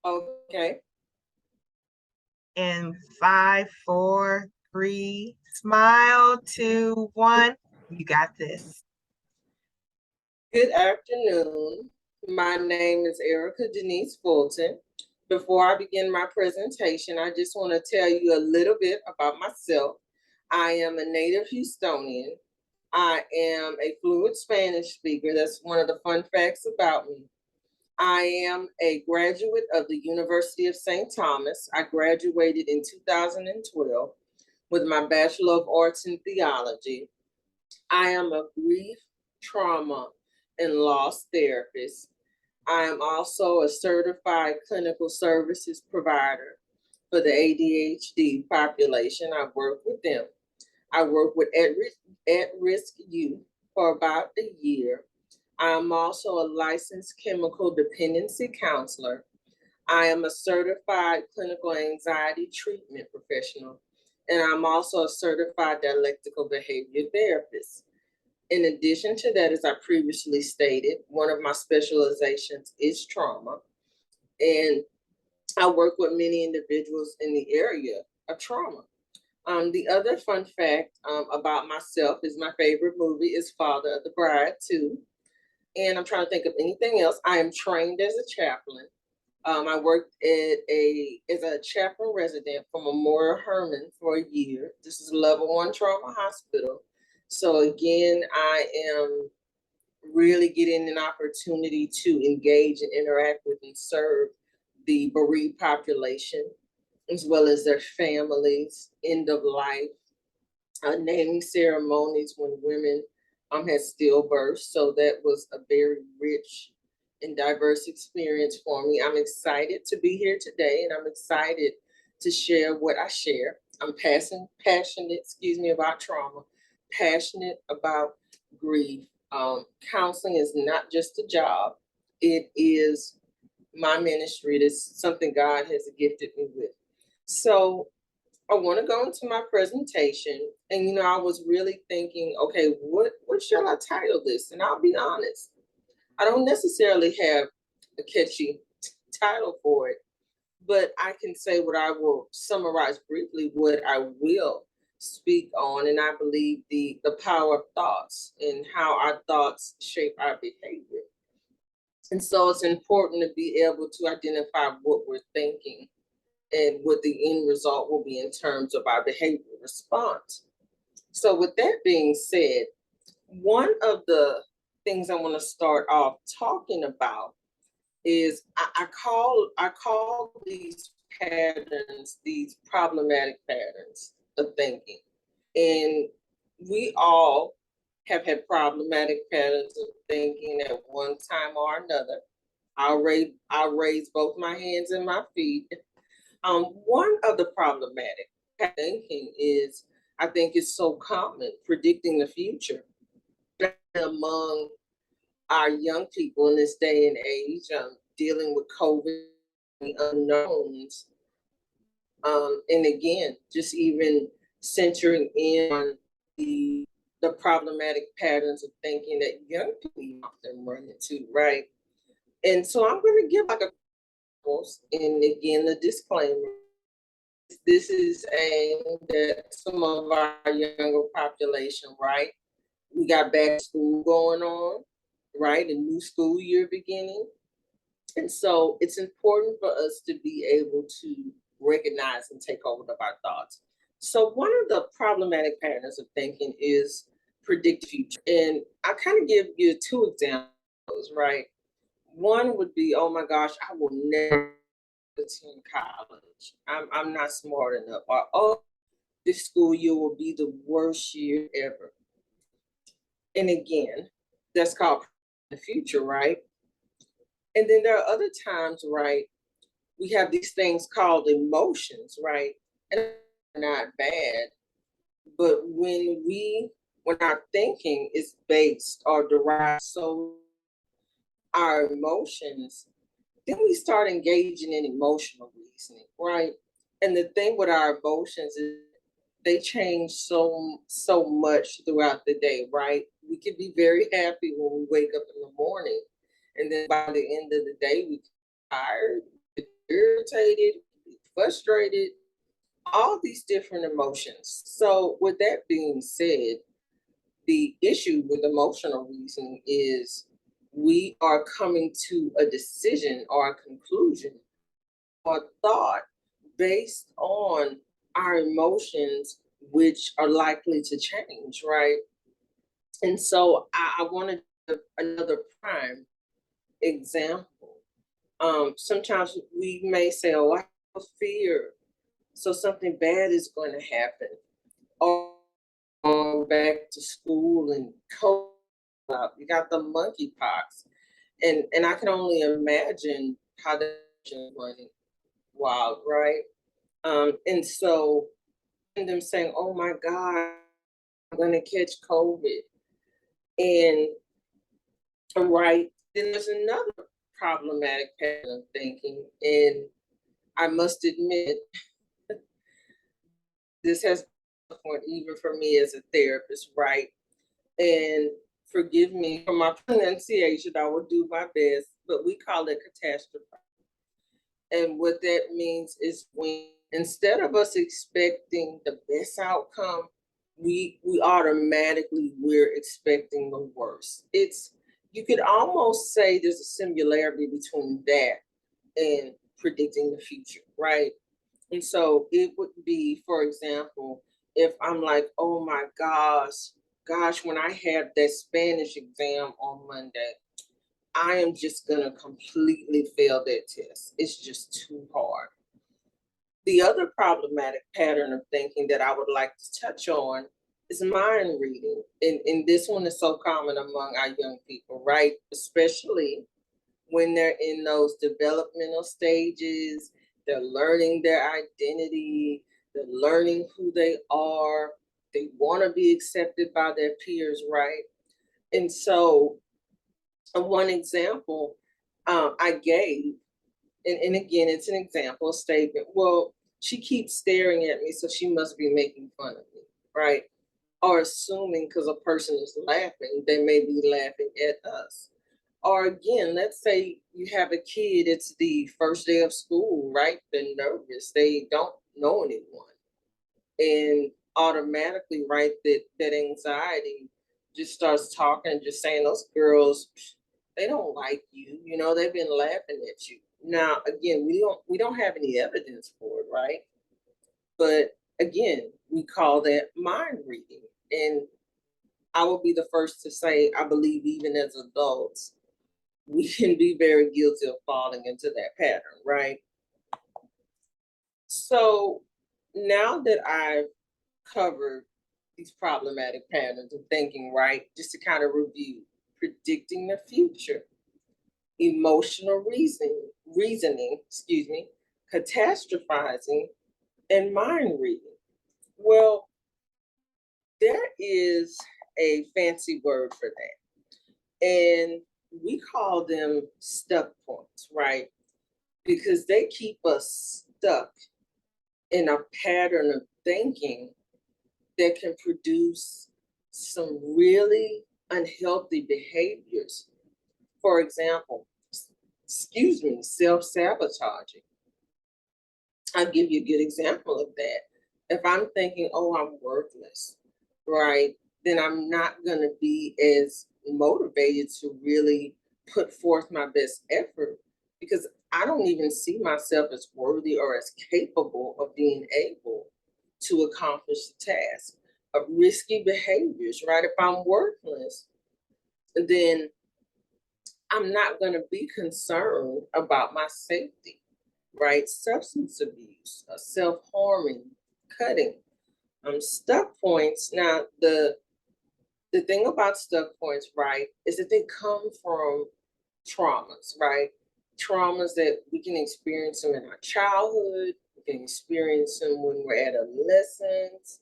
Okay. In 5, 4, 3, smile, 2, 1. You got this. Good afternoon. My name is Erica Denise Fulton. Before I begin my presentation, I just want to tell you a little bit about myself. I am a native Houstonian. I am a fluent Spanish speaker. That's one of the fun facts about me. I am a graduate of the University of St. Thomas. I graduated in 2012 with my Bachelor of Arts in Theology. I am a grief, trauma, and loss therapist. I am also a certified clinical services provider for the ADHD population. I work with them. I work with at-risk youth for about a year. I'm also a licensed chemical dependency counselor. I am a certified clinical anxiety treatment professional, and I'm also a certified dialectical behavior therapist. In addition to that, as I previously stated, one of my specializations is trauma, and I work with many individuals in the area of trauma. The other fun fact about myself is my favorite movie is Father of the Bride 2. And I'm trying to think of anything else. I am trained as a chaplain. I worked as a chaplain resident for Memorial Hermann for a year. This is a level 1 trauma hospital. So again, I am really getting an opportunity to engage and interact with and serve the bereaved population, as well as their families, end of life, naming ceremonies when women had stillbirth. So that was a very rich and diverse experience for me. I'm excited to be here today, and I'm excited to share what I share. I'm passionate, about trauma, passionate about grief. Counseling is not just a job; it is my ministry. It is something God has gifted me with. So I want to go into my presentation, and I was really thinking, okay, what shall I title this? And I'll be honest, I don't necessarily have a catchy title for it, but I can say what I will summarize briefly what I will speak on, and I believe the power of thoughts and how our thoughts shape our behavior. And so it's important to be able to identify what we're thinking and what the end result will be in terms of our behavioral response. So, with that being said, one of the things I want to start off talking about is I call these patterns these problematic patterns of thinking, and we all have had problematic patterns of thinking at one time or another. I'll raise both my hands and my feet. One of the problematic thinking is, I think it's so common, predicting the future among our young people in this day and age, dealing with COVID unknowns, and again, just even centering in on the problematic patterns of thinking that young people often run into, right? And so I'm going to give like a and again the disclaimer. This is aimed at some of our younger population, right? We got back to school going on, right? A new school year beginning. And so it's important for us to be able to recognize and take hold of our thoughts. So one of the problematic patterns of thinking is predict future. And I kind of give you two examples, right? One would be, oh my gosh, I will never attend college. I'm not smart enough. Or, oh, this school year will be the worst year ever. And again, that's called the future, right? And then there are other times, right? We have these things called emotions, right? And they're not bad, but when our thinking is based or derived so our emotions, then we start engaging in emotional reasoning, right? And the thing with our emotions is they change so much throughout the day, right? We can be very happy when we wake up in the morning, and then by the end of the day, we're tired, we're irritated, frustrated, all these different emotions. So, with that being said, the issue with emotional reasoning is we are coming to a decision or a conclusion or thought based on our emotions, which are likely to change, right? And so I want to give another prime example. Sometimes we may say, oh, I have fear, so something bad is going to happen. Or back to school and COVID, you got the monkeypox. And I can only imagine how that's running wild, right? And so and them saying, oh my God, I'm gonna catch COVID. And right, then there's another problematic pattern of thinking. And I must admit, this has been a point even for me as a therapist, right? And forgive me for my pronunciation, I will do my best, but we call it catastrophe. And what that means is when instead of us expecting the best outcome, we automatically we're expecting the worst. It's you could almost say there's a similarity between that and predicting the future, right? And so it would be, for example, if I'm like, oh my gosh, when I have that Spanish exam on Monday, I am just going to completely fail that test. It's just too hard. The other problematic pattern of thinking that I would like to touch on is mind reading. And this one is so common among our young people, right? Especially when they're in those developmental stages, they're learning their identity, they're learning who they are, they want to be accepted by their peers, right? And so, one example I gave, and again, it's an example, a statement. Well, she keeps staring at me, so she must be making fun of me, right? Or assuming because a person is laughing, they may be laughing at us. Or again, let's say you have a kid, it's the first day of school, right? They're nervous, they don't know anyone. And automatically, right, that anxiety just starts talking, just saying those girls, they don't like you, they've been laughing at you. Now, again, we don't have any evidence for it, right? But again, we call that mind reading. And I will be the first to say, I believe even as adults, we can be very guilty of falling into that pattern, right? So now that I've covered these problematic patterns of thinking, right, just to kind of review predicting the future, emotional reasoning, catastrophizing, and mind reading. Well, there is a fancy word for that. And we call them stuck points, right? Because they keep us stuck in a pattern of thinking that can produce some really unhealthy behaviors. For example, self-sabotaging. I'll give you a good example of that. If I'm thinking, oh, I'm worthless, right, then I'm not going to be as motivated to really put forth my best effort because I don't even see myself as worthy or as capable of being able to accomplish the task. Of risky behaviors, right? If I'm worthless, then I'm not going to be concerned about my safety, right? Substance abuse, self-harming, cutting, stuck points. Now, the thing about stuck points, right, is that they come from traumas, right? Traumas that we can experience them in our childhood, we can experience them when we're adolescents,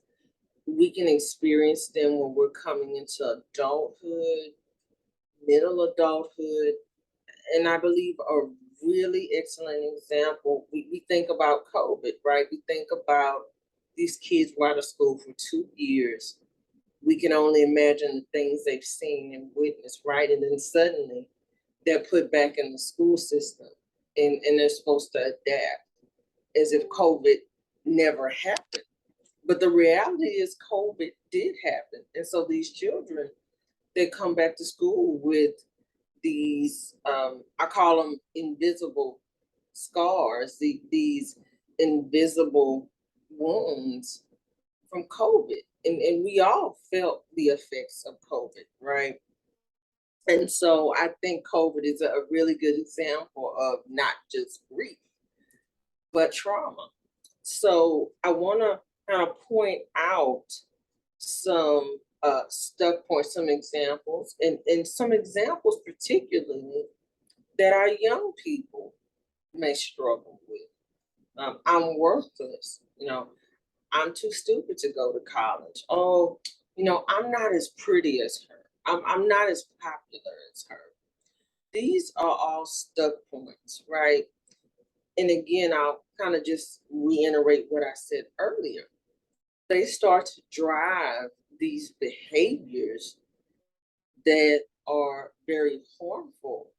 we can experience them when we're coming into adulthood, middle adulthood. And I believe a really excellent example, we think about COVID, right? We think about these kids were out of school for 2 years. We can only imagine the things they've seen and witnessed, right? And then suddenly they're put back in the school system. and they're supposed to adapt as if COVID never happened. But the reality is COVID did happen. And so these children, they come back to school with these, I call them invisible scars, these invisible wounds from COVID. And we all felt the effects of COVID, right? And so I think COVID is a really good example of not just grief, but trauma. So I want to kind of point out some stuck points, some examples, and some examples particularly that our young people may struggle with. I'm worthless. I'm too stupid to go to college. Oh, I'm not as pretty as her. I'm not as popular as her. These are all stuck points, right? And again, I'll kind of just reiterate what I said earlier. They start to drive these behaviors that are very harmful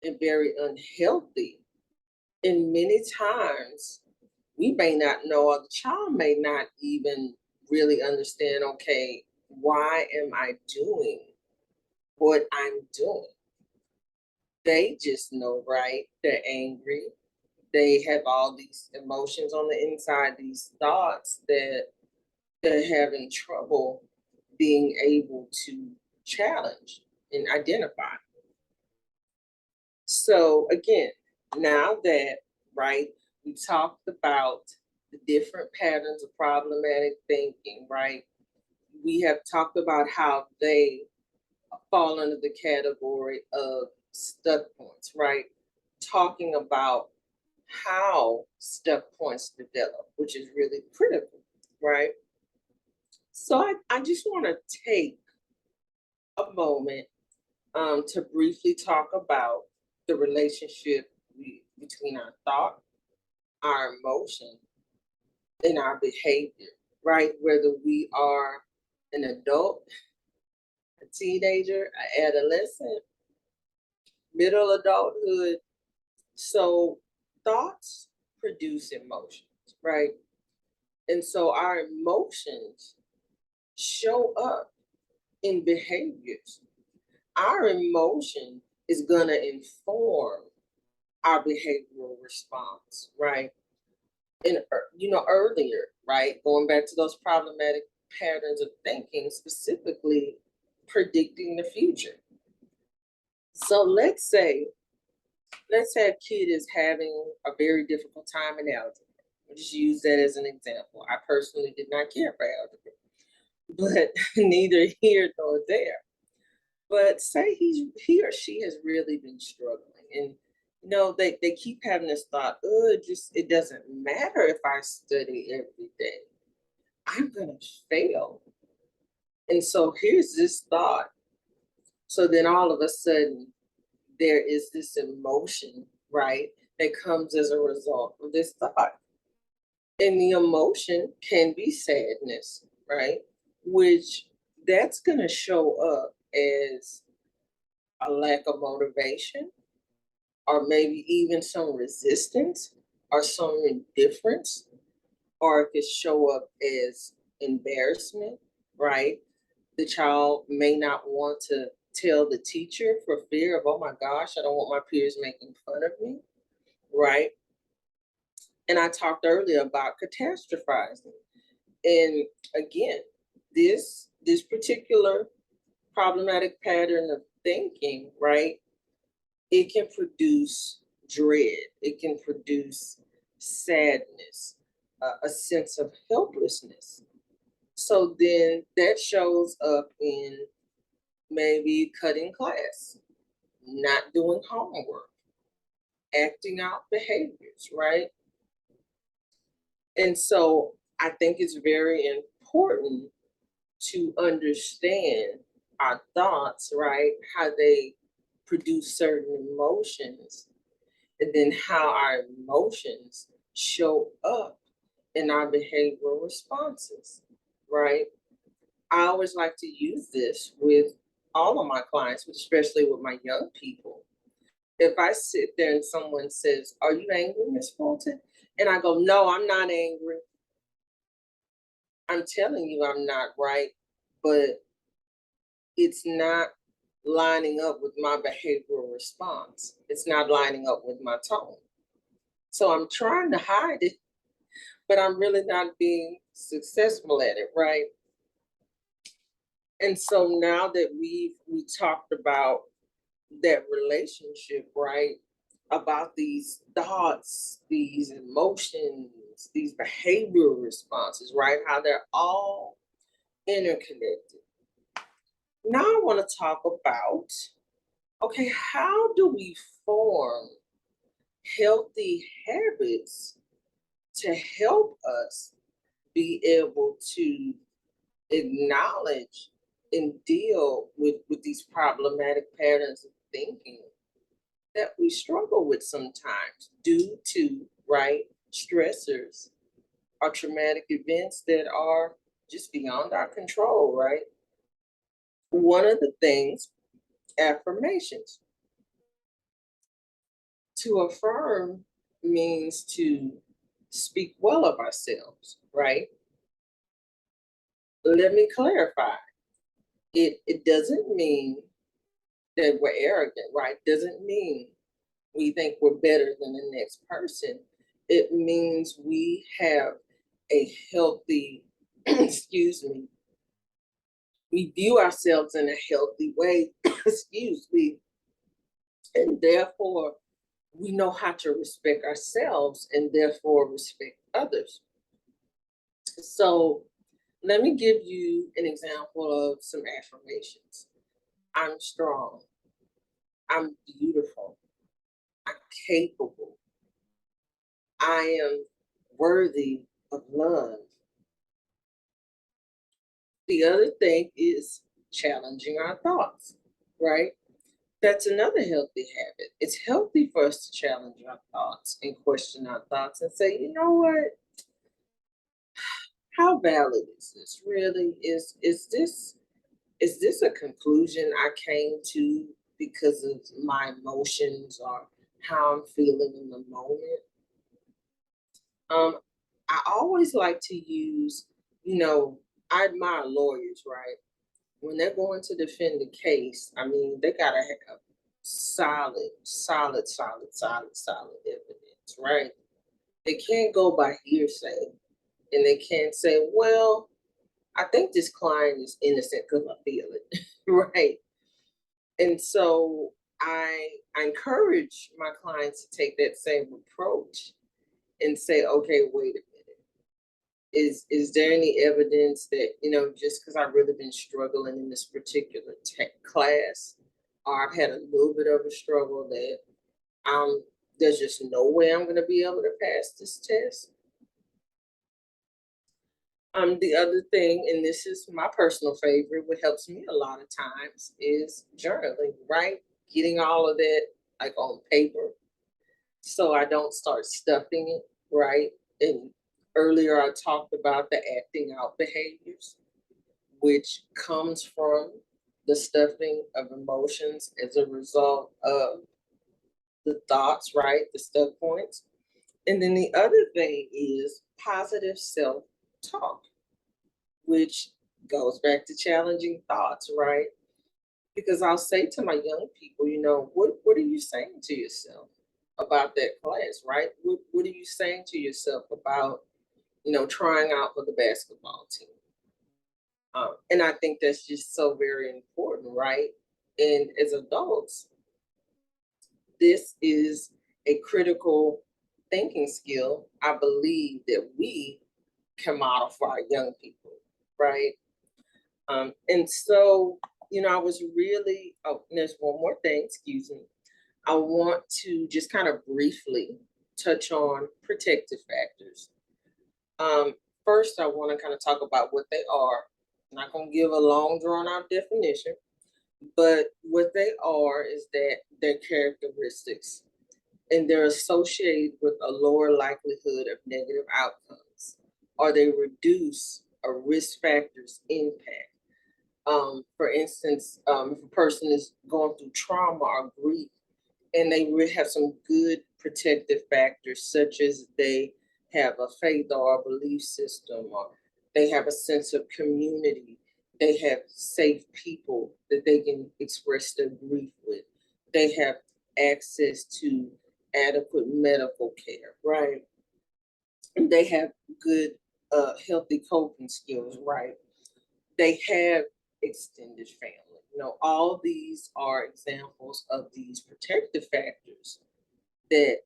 and very unhealthy. And many times we may not know, or the child may not even really understand, okay, why am I doing what I'm doing? They just know, right? They're angry. They have all these emotions on the inside, these thoughts that they're having trouble being able to challenge and identify. So again, now that, right, we talked about the different patterns of problematic thinking, right? We have talked about how they fall under the category of stuck points, right? Talking about how stuck points develop, which is really critical, right? So I just want to take a moment to briefly talk about the relationship between our thought, our emotion, and our behavior, right? Whether we are an adult, a teenager, an adolescent, middle adulthood. So thoughts produce emotions, right? And so our emotions show up in behaviors. Our emotion is going to inform our behavioral response, right? And earlier, right, going back to those problematic patterns of thinking, specifically predicting the future. So let's say a kid is having a very difficult time in algebra. I'll just use that as an example. I personally did not care for algebra, but neither here nor there. But say he or she has really been struggling, and they keep having this thought, oh, it doesn't matter if I study every day, I'm gonna fail. And so here's this thought. So then all of a sudden there is this emotion, right, that comes as a result of this thought. And the emotion can be sadness, right? Which that's gonna show up as a lack of motivation, or maybe even some resistance or some indifference, or it could show up as embarrassment, right? The child may not want to tell the teacher for fear of, oh my gosh, I don't want my peers making fun of me, right? And I talked earlier about catastrophizing. And again, this particular problematic pattern of thinking, right? It can produce dread, it can produce sadness, a sense of helplessness. So then that shows up in maybe cutting class, not doing homework, acting out behaviors, right? And so I think it's very important to understand our thoughts, right? How they produce certain emotions, and then how our emotions show up in our behavioral responses, right? I always like to use this with all of my clients, especially with my young people, if I sit there and someone says, "Are you angry, Miss Fulton?" And I go, "No, I'm not angry. I'm telling you I'm not, right? But it's not lining up with my behavioral response. It's not lining up with my tone. So I'm trying to hide it, but I'm really not being successful at it, right?" And so now that we talked about that relationship, right? About these thoughts, these emotions, these behavioral responses, right? How they're all interconnected. Now I want to talk about, okay, how do we form healthy habits to help us be able to acknowledge and deal with these problematic patterns of thinking that we struggle with sometimes due to, right, stressors or traumatic events that are just beyond our control, right? One of the things, affirmations. To affirm means to speak well of ourselves, right? Let me clarify. It doesn't mean that we're arrogant, right? Doesn't mean we think we're better than the next person. It means we have a healthy, excuse me, we view ourselves in a healthy way, excuse me, and therefore we know how to respect ourselves and therefore respect others. So let me give you an example of some affirmations. I'm strong. I'm beautiful. I'm capable. I am worthy of love. The other thing is challenging our thoughts, right? That's another healthy habit. It's healthy for us to challenge our thoughts and question our thoughts and say, you know what? How valid is this? Really? Is this a conclusion I came to because of my emotions or how I'm feeling in the moment? Um, I always like to use, you know, I admire lawyers, right? When they're going to defend the case, I mean, they gotta have solid evidence, right? They can't go by hearsay, and they can't say, "Well, I think this client is innocent because I feel it," right? And so I encourage my clients to take that same approach and say, "Okay, wait a minute. Is there any evidence that, just because I've really been struggling in this particular tech class, or I've had a little bit of a struggle that um there's just no way I'm going to be able to pass this test?" The other thing, and this is my personal favorite, what helps me a lot of times is journaling, right? Getting all of that like on paper so I don't start stuffing it, right? And earlier I talked about the acting out behaviors, which comes from the stuffing of emotions as a result of the thoughts, right? The stuff points. And then the other thing is positive self talk, which goes back to challenging thoughts, right? Because I'll say to my young people, what are you saying to yourself about that class, right? What are you saying to yourself about, trying out for the basketball team? And I think that's just so very important, right? And as adults, this is a critical thinking skill I believe that we can model for our young people, right? And so, I was really, oh, and there's one more thing, excuse me. I want to just kind of briefly touch on protective factors. Um, First, I want to kind of talk about what they are. I'm not going to give a long, drawn out definition, but what they are is that they're characteristics and they're associated with a lower likelihood of negative outcomes, or they reduce a risk factor's impact. For instance, if a person is going through trauma or grief, and they have some good protective factors, such as they have a faith or a belief system, or they have a sense of community. They have safe people that they can express their grief with. They have access to adequate medical care, right? And they have good, healthy coping skills, right? They have extended family. All these are examples of these protective factors that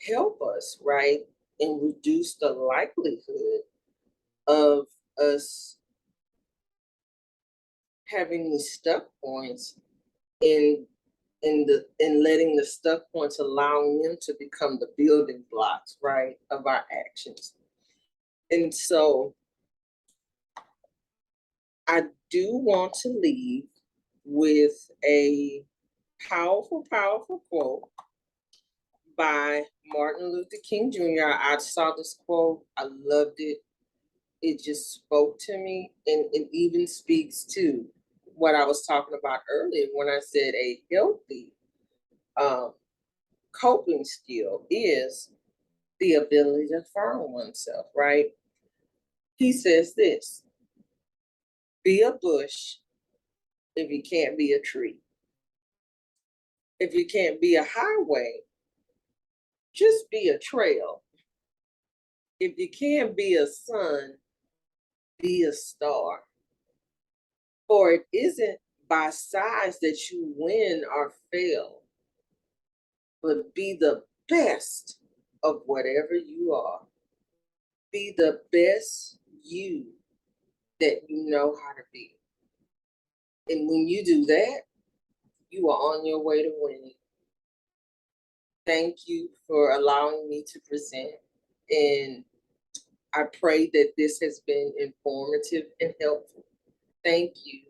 help us, right, and reduce the likelihood of us having these stuck points in in letting the stuck points allowing them to become the building blocks, right, of our actions. And so I do want to leave with a powerful, powerful quote by Martin Luther King Jr. I saw this quote, I loved it. It just spoke to me, and it even speaks to what I was talking about earlier when I said a healthy um, coping skill is the ability to affirm oneself, right? He says this: be a bush if you can't be a tree. If you can't be a highway, just be a trail. If you can't be a sun, be a star. For it isn't by size that you win or fail, but be the best of whatever you are. Be the best you that you know how to be. And when you do that, you are on your way to winning. Thank you for allowing me to present. And I pray that this has been informative and helpful. Thank you.